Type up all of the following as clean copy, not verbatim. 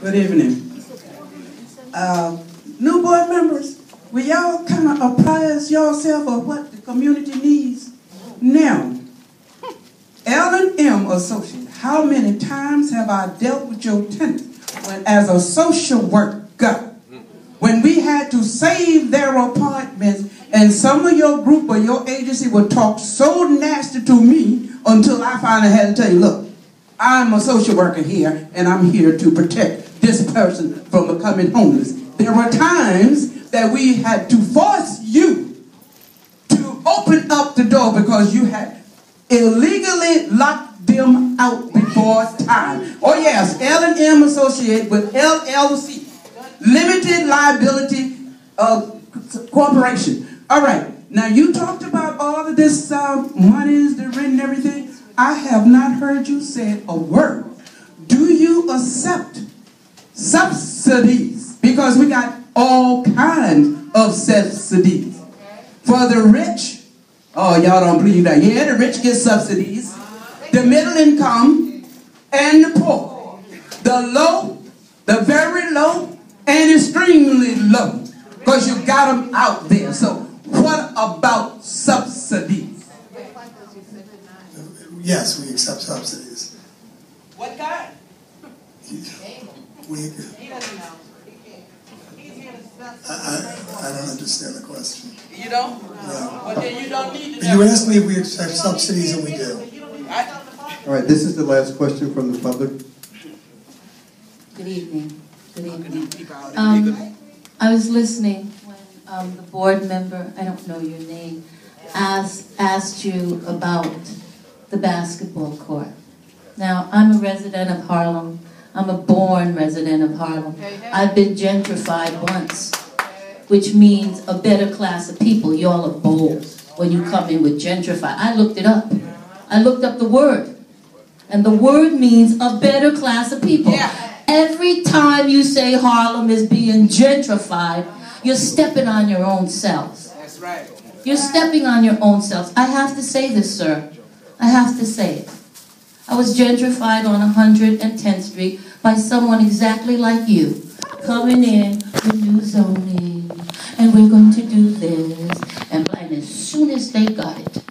Good evening. New board members, will y'all kind of apprise yourself of what the community needs now? L&M Associate, how many times have I dealt with your tenant when, as a social worker, when we had to save their apartments, and some of your group or your agency would talk so nasty to me until I finally had to tell you, look, I'm a social worker here, and I'm here to protect this person from becoming homeless. There were times that we had to force you to open up the door because you had illegally locked them out before time. Oh yes, L&M Associate with LLC, Limited Liability Corporation. All right, now you talked about all of this monies, the rent and everything. I have not heard you say a word. Do you accept subsidies? Because we got all kinds of subsidies. For the rich, oh, y'all don't believe that. Yeah, the rich get subsidies. The middle income and the poor. The low, the very low, and extremely low. Because you got them out there. So what about subsidies? Yes, we accept subsidies. What kind? I don't understand the question. You don't? No. Well, then you don't need to. You asked me if we accept subsidies, and we do. All right, this is the last question from the public. Good evening. Good evening. I was listening when the board member, I don't know your name, asked you about the basketball court. Now, I'm a resident of Harlem. I'm a born resident of Harlem. I've been gentrified once, which means a better class of people. Y'all are bold when you come in with gentrified. I looked it up. I looked up the word. And the word means a better class of people. Yeah. Every time you say Harlem is being gentrified, you're stepping on your own selves. That's right. You're stepping on your own selves. I have to say this, sir. I have to say it. I was gentrified on 110th Street by someone exactly like you, coming in with new zoning, and we're going to do this, and as soon as they got it,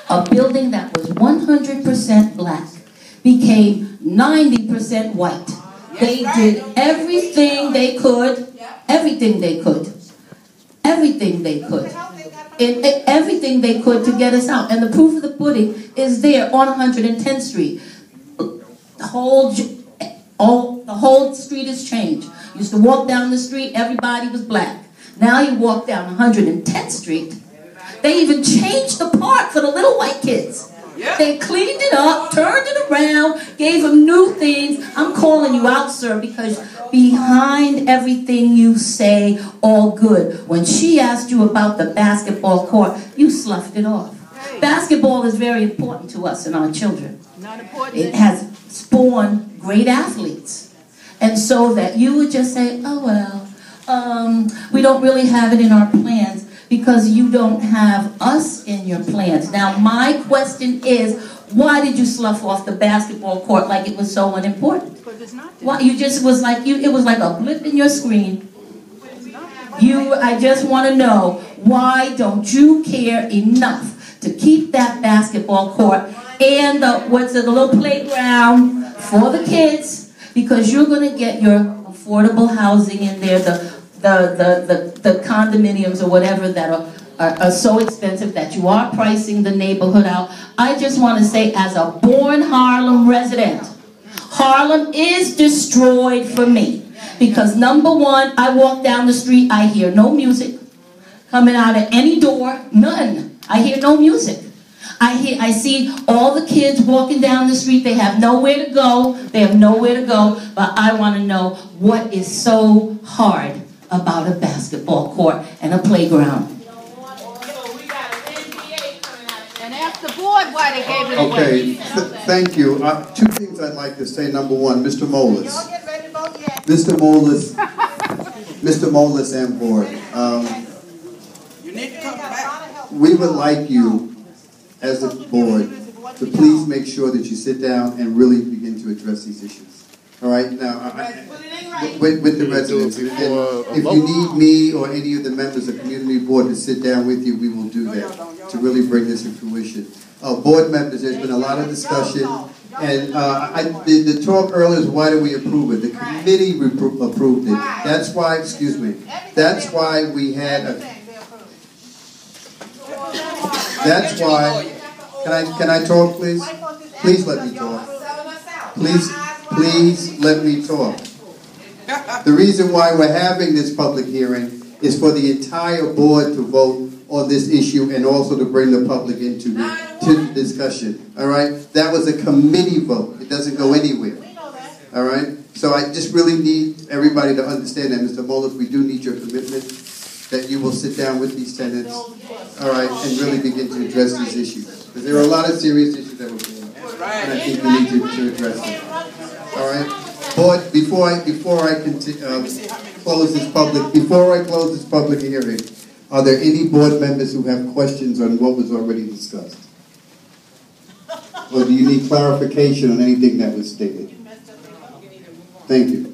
a building that was 100% black became 90% white. They did everything they could, everything they could, everything they could. Everything they could to get us out. And the proof of the pudding is there on 110th Street. The whole street has changed. You used to walk down the street, everybody was black. Now you walk down 110th Street. They even changed the park for the little white kids. They cleaned it up, turned it around, gave them new things. I'm calling you out, sir, because behind everything you say, all good. When she asked you about the basketball court, you sloughed it off. Basketball is very important to us and our children. It has spawned great athletes. And so that you would just say, oh, well, we don't really have it in our plans because you don't have us in your plans. Now, my question is, why did you slough off the basketball court like it was so unimportant? Why, you just was like, it was like a blip in your screen. I just want to know, why don't you care enough to keep that basketball court and the little playground for the kids, because you're going to get your affordable housing in there, the condominiums or whatever that are so expensive that you are pricing the neighborhood out. I just want to say, as a born Harlem resident, Harlem is destroyed for me. Because number one, I walk down the street, I hear no music coming out of any door, none. I hear no music. I see all the kids walking down the street, they have nowhere to go, but I want to know what is so hard about a basketball court and a playground. And ask the board why they gave it away. Okay, thank you. Two things I'd like to say. Number one, Mr. Moelis. Mr. Moelis and board. You need to come back. We would like you, as a board, to please make sure that you sit down and really begin to address these issues. All right, now, with the residents. And if you need me or any of the members of the community board to sit down with you, we will do that to really bring this to fruition. Board members, there's been a lot of discussion, and the talk earlier is why do we approve it? The committee approved it. That's why, excuse me, that's why we had a, that's why, can I talk, please? Please let me talk. Please let me talk. The reason why we're having this public hearing is for the entire board to vote on this issue and also to bring the public into the discussion. All right? That was a committee vote. It doesn't go anywhere. All right? So I just really need everybody to understand that, Mr. Moelis, we do need your commitment that you will sit down with these tenants, all right, and really begin to address these issues. Because there are a lot of serious issues that we're going on, and I think we need to address them. All right? Board, before I close this public hearing, are there any board members who have questions on what was already discussed? Or do you need clarification on anything that was stated? Thank you.